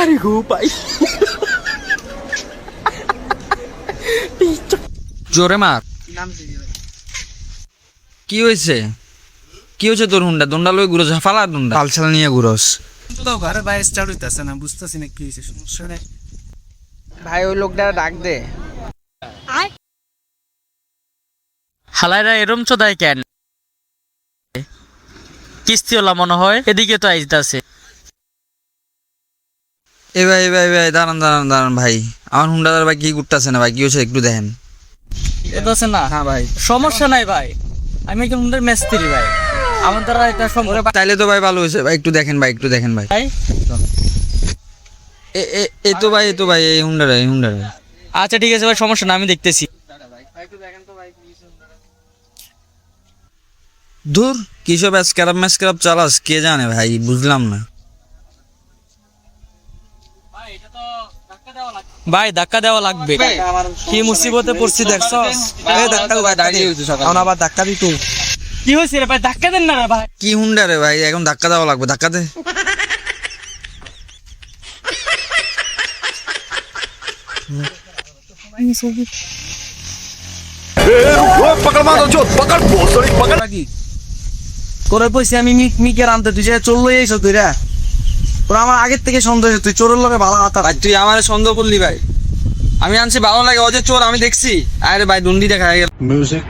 আরে গো ভাই জোরে মার। কি হয়েছে তোর হুন্ডা দন্ডা লই ঘুরোস ফালা দন্ডা পালছাল নিয়ে ঘুরোস তো ঘরে বাইরে স্টার্ট হইতাছে না, বুঝতেছি না কি হয়েছে, সমস্যা নেই। ভাই ওই লোকটা ডাক দে। হালাইরা এরম চোদাই কেন? কিস্তি ওলা মনে হয়, এদিকে তো আইতাছে। এ ভাই দাঁড়ান ভাই, আমার হুন্ডাদার ভাই কি করতেছে না ভাই, কি হয়েছে একটু দেখেন। এদাছে না? হ্যাঁ ভাই, সমস্যা নাই ভাই, আমি একজন হুন্ডার মিস্ত্রি ভাই, আমার দ্বারা এটা সম্ভব। তাইলে তো ভাই ভালো হয়েছে ভাই, একটু দেখেন ভাই ভাই এই তো ভাই এই হুন্ডারে আচ্ছা ঠিক আছে ভাই, সমস্যা না, আমি দেখতেছি। দূর কিসব স্ক্র্যাপ চালাস কে জানে ভাই, বুঝলাম না। ভাই ধাক্কা দেওয়া লাগবে, কি মুসিবতে পড়ছি দেখছস? আবার ধাক্কা দিত। কি হয়েছে রে ভাই, ধাক্কা দেন না রে ভাই। কি হুন্ডা রে ভাই, এখন ধাক্কা দেওয়া লাগবে, ধাক্কা দে। করে পয়সা আমি মিকের আনতে, তুই যে চললো এইসব তুই রে, তোর আমার আগের থেকে সন্দেহ, তুই চোরের লোকে ভালো হাতা। ভাই তুই আমার সন্দেহ করলি ভাই, আমি আনছি ভালো লাগে, ও যে চোর আমি দেখছি। আরে ভাই ডুন্ডি দেখা গেল। মিউজিক